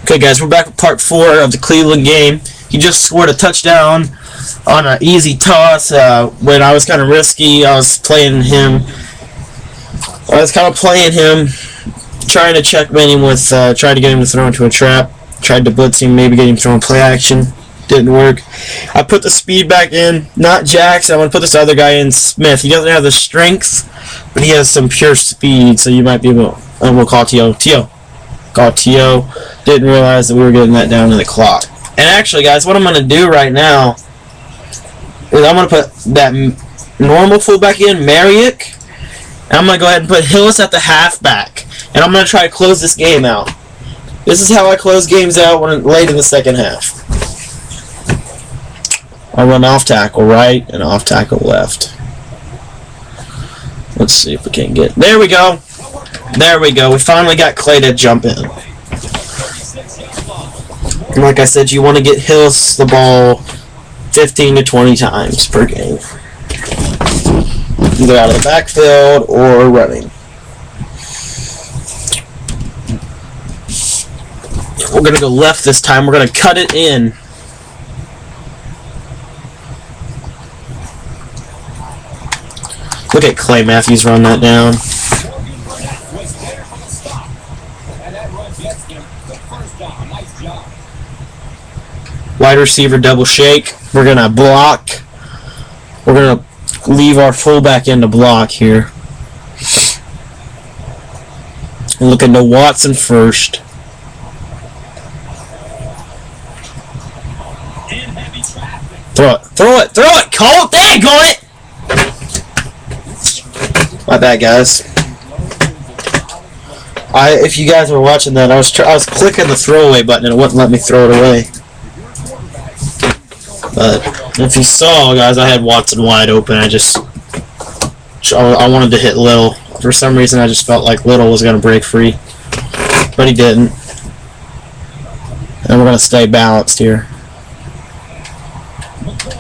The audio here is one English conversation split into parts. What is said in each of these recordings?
Okay, guys, we're back with part 4 of the Cleveland game. He just scored a touchdown on an easy toss when I was kind of risky. I was playing him. Trying to checkmate him with, tried to get him to throw into a trap. Tried to blitz him, maybe get him throwing play action. Didn't work. I put the speed back in, not Jackson. I want to put this other guy in, Smith. He doesn't have the strength, but he has some pure speed, so you might be able to, we'll call T.O. Call T.O. Didn't realize that we were getting that down to the clock. And actually, guys, what I'm going to do right now is I'm going to put that normal fullback in, Marriott, and I'm going to go ahead and put Hillis at the halfback. And I'm going to try to close this game out. This is how I close games out when late in the second half. I'll run off tackle right and off tackle left. Let's see if we can get... There we go. There we go. We finally got Clay to jump in. And like I said, you want to get Hillis the ball 15 to 20 times per game. Either out of the backfield or running. We're going to go left this time. We're going to cut it in. Look at Clay Matthews run that down. Wide receiver double shake. We're going to block. We're going to leave our fullback in to block here. And look into Watson first. Throw it, Colt! There you go, it! My bad, guys. If you guys were watching that, I was clicking the throwaway button and it wouldn't let me throw it away. But if you saw, guys, I had Watson wide open. I wanted to hit Little. For some reason, I just felt like Little was going to break free, but he didn't. And we're going to stay balanced here.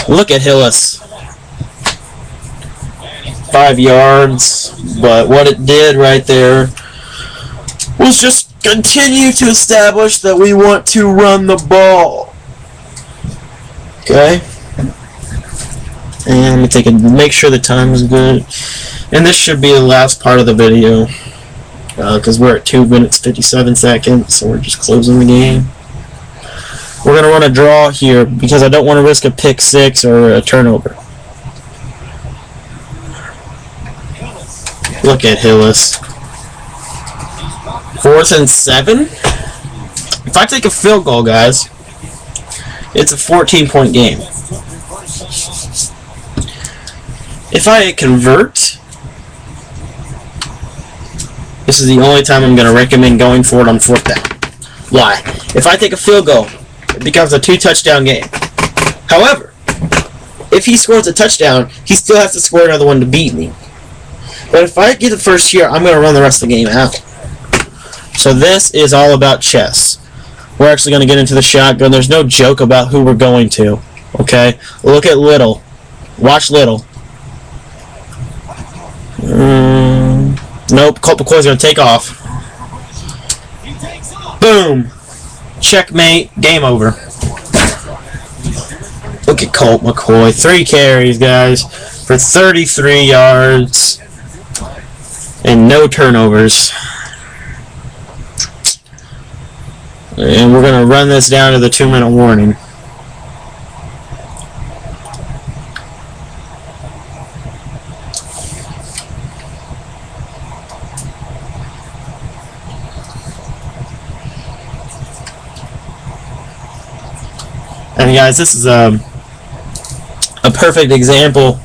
Look at Hillis. 5 yards, but what it did right there was just continue to establish that we want to run the ball. Okay? And make sure the time is good. And this should be the last part of the video, because we're at 2 minutes 57 seconds, so we're just closing the game. We're going to run a draw here because I don't want to risk a pick 6 or a turnover. Look at Hillis. 4th and 7. If I take a field goal, guys, it's a 14-point game. If I convert, this is the only time I'm going to recommend going for it on 4th down. Why? If I take a field goal, it becomes a 2-touchdown game. However, if he scores a touchdown, he still has to score another one to beat me. But if I get the first here, I'm going to run the rest of the game out. So this is all about chess. We're actually going to get into the shotgun. There's no joke about who we're going to. Okay? Look at Little. Watch Little. Nope. Colt McCoy's going to take off. Boom. Checkmate. Game over. Look at Colt McCoy. 3 carries, guys, for 33 yards. And no turnovers. And we're going to run this down to the 2-minute warning. And guys, this is a perfect example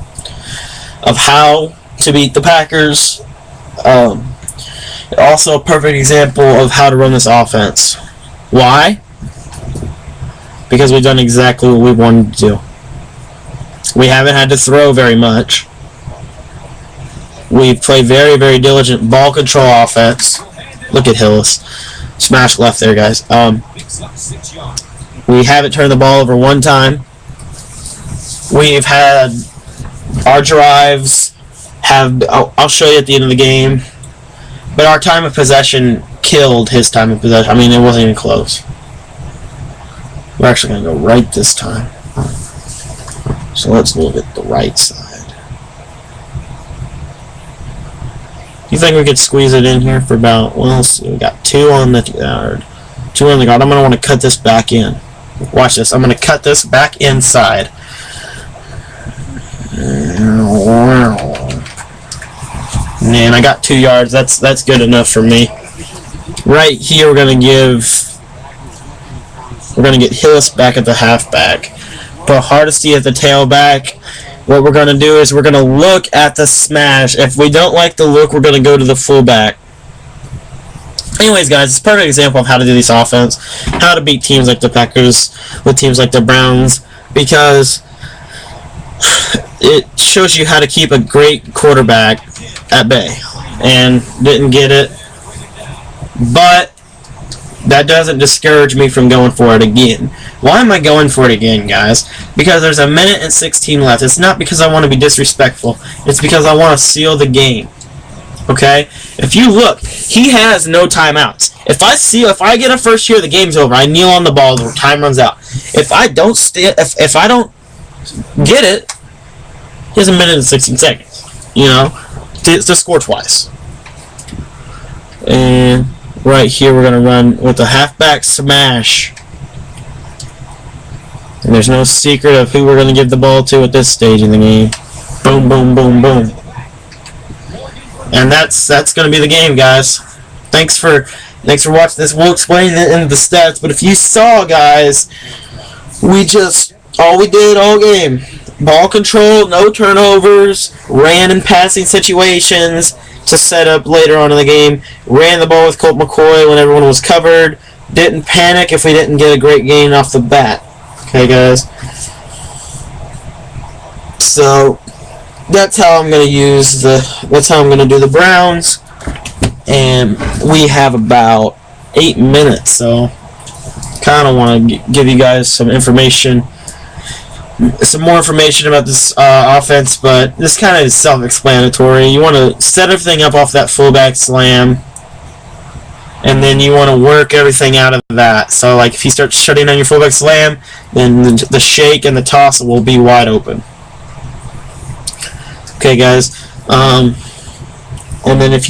of how to beat the Packers. Also a perfect example of how to run this offense. Why? Because we've done exactly what we wanted to do. We haven't had to throw very much. We've played very, very diligent ball control offense. Look at Hillis. Smash left there, guys. We haven't turned the ball over one time. We've had our drives I'll show you at the end of the game. But our time of possession killed his time of possession. I mean, it wasn't even close. We're actually going to go right this time. So let's look at the right side. You think we could squeeze it in here for about, well, let's see, we got 2 on the guard. 2 on the guard. I'm going to want to cut this back in. Watch this. I'm going to cut this back inside. Man, I got 2 yards. That's good enough for me. Right here, we're going to get Hillis back at the halfback. Put Hardesty at the tailback. What we're going to do is we're going to look at the smash. If we don't like the look, we're going to go to the fullback. Anyways, guys, it's a perfect example of how to do this offense, how to beat teams like the Packers with teams like the Browns, because it shows you how to keep a great quarterback at bay. And didn't get it, but that doesn't discourage me from going for it again. Why am I going for it again, guys? Because there's 1 minute and 16 left. It's not because I want to be disrespectful. It's because I want to seal the game. Okay? If you look, he has no timeouts. If I get a first here, the game's over. I kneel on the ball, the time runs out. If I don't if I don't get it, he has 1 minute and 16 seconds. You know, to score twice. And right here, we're going to run with the halfback smash. And there's no secret of who we're going to give the ball to at this stage in the game. Boom, boom, boom, boom. And that's going to be the game, guys. Thanks for watching this. We'll explain it in the stats. But if you saw, guys, all we did all game, ball control, no turnovers, ran in passing situations to set up later on in the game, ran the ball with Colt McCoy when everyone was covered, didn't panic if we didn't get a great gain off the bat. Okay, guys? So that's how I'm going to do the Browns, and we have about 8 minutes, so kind of want to give you guys some more information about this offense, but this kind of is self-explanatory. You want to set everything up off that fullback slam, and then you want to work everything out of that. So, like, if you start shutting on your fullback slam, then the shake and the toss will be wide open. Okay, guys. And then if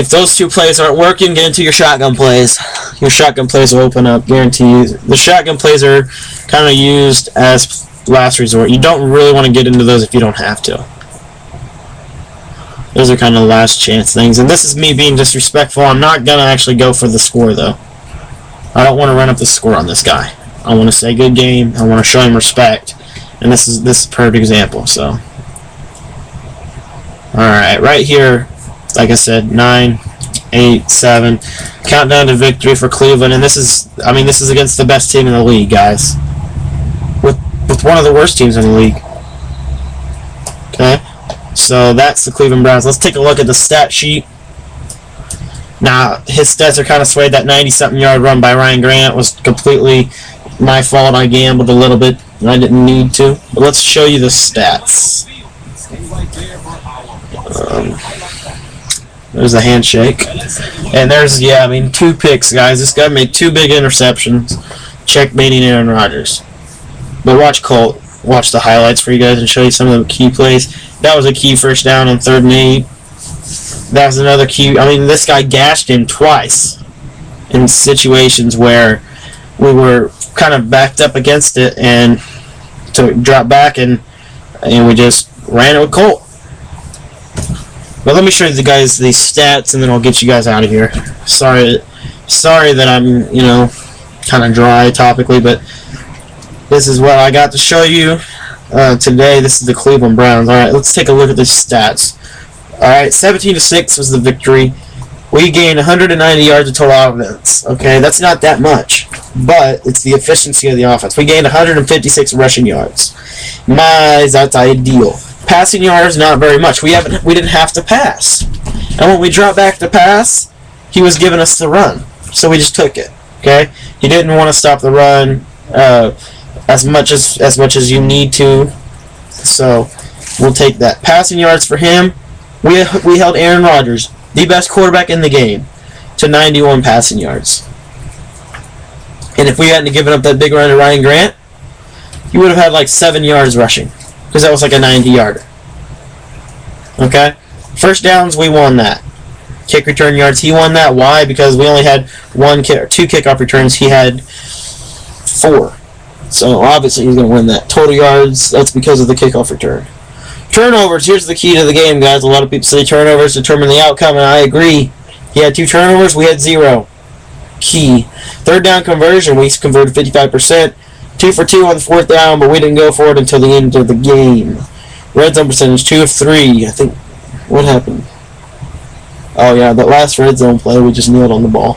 those 2 plays aren't working, get into your shotgun plays. Your shotgun plays will open up, guarantee you. The shotgun plays are kind of used as last resort. You don't really want to get into those if you don't have to. Those are kind of last chance things. And this is me being disrespectful. I'm not going to actually go for the score, though. I don't want to run up the score on this guy. I want to say good game. I want to show him respect. And this is a perfect example. So, alright, right here, like I said, 9, 8, 7. Countdown to victory for Cleveland. And this is against the best team in the league, guys. With one of the worst teams in the league. Okay? So that's the Cleveland Browns. Let's take a look at the stat sheet. Now, his stats are kind of swayed. That 90-something yard run by Ryan Grant was completely my fault. I gambled a little bit, and I didn't need to. But let's show you the stats. There's the handshake. And there's, 2 picks, guys. This guy made 2 big interceptions, checkmating Aaron Rodgers. But watch the highlights for you guys and show you some of the key plays. That was a key first down on 3rd and 8. That was another key. This guy gashed him twice in situations where we were kind of backed up against it and to drop back, and we just ran it with Colt. But let me show you these stats, and then I'll get you guys out of here. Sorry that I'm kind of dry topically, but this is what I got to show you today. This is the Cleveland Browns. All right, let's take a look at the stats. All right, 17-6 was the victory. We gained 190 yards of total offense. Okay, that's not that much, but it's the efficiency of the offense. We gained 156 rushing yards. That's ideal. Passing yards, not very much. We didn't have to pass, and when we dropped back to pass, he was giving us the run, so we just took it. Okay, he didn't want to stop the run as much as you need to, so we'll take that. Passing yards for him, we held Aaron Rodgers, the best quarterback in the game, to 91 passing yards. And if we hadn't given up that big run to Ryan Grant, he would have had like 7 yards rushing, because that was like a 90-yarder. Okay? First downs, we won that. Kick return yards, he won that. Why? Because we only had 2 kickoff returns. He had 4. So obviously he's going to win that. Total yards, that's because of the kickoff return. Turnovers, here's the key to the game, guys. A lot of people say turnovers determine the outcome, and I agree. He had 2 turnovers, we had 0. Key. Third down conversion, we converted 55%. 2 for 2 on the 4th down, but we didn't go for it until the end of the game. Red zone percentage, 2 of 3. I think, what happened? Oh yeah, that last red zone play, we just kneeled on the ball.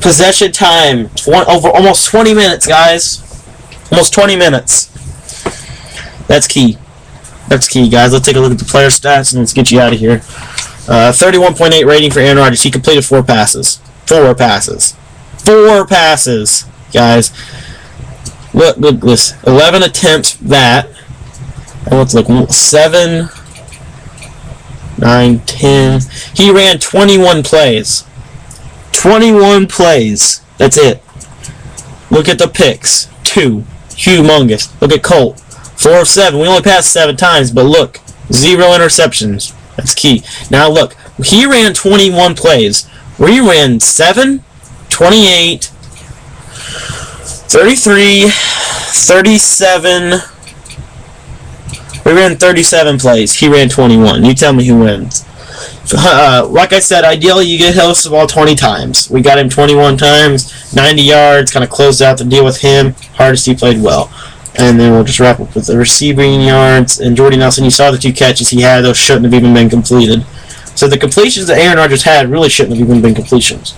Possession time, over almost 20 minutes, guys. Almost 20 minutes. That's key. That's key, guys. Let's take a look at the player stats, and let's get you out of here. 31.8 rating for Aaron Rodgers. He completed 4 passes. 4 passes. 4 passes, guys. Look this. 11 attempts, that. And let's look. 7, 9, 10. He ran 21 plays. 21 plays. That's it. Look at the picks. 2. Humongous. Look at Colt. 4 of 7. We only passed 7 times, but look. 0 interceptions. That's key. Now look. He ran 21 plays. We ran 7, 28, 33, 37. We ran 37 plays. He ran 21. You tell me who wins. Like I said, ideally you get Hillis the ball 20 times. We got him 21 times, 90 yards, kind of closed out the deal with him. Hardesty played well. And then we'll just wrap up with the receiving yards. And Jordy Nelson, you saw the 2 catches he had. Those shouldn't have even been completed. So the completions that Aaron Rodgers had really shouldn't have even been completions.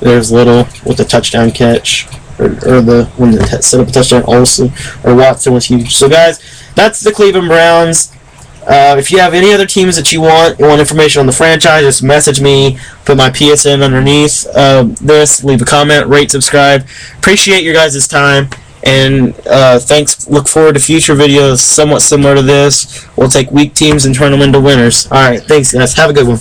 There's Little with the touchdown catch, or the when they set up a touchdown. Olsen or Watson was huge. So guys, that's the Cleveland Browns. If you have any other teams that you want information on the franchise, just message me. Put my PSN underneath this. Leave a comment, rate, subscribe. Appreciate your guys' time. And thanks. Look forward to future videos somewhat similar to this. We'll take weak teams and turn them into winners. Alright, thanks guys. Have a good one.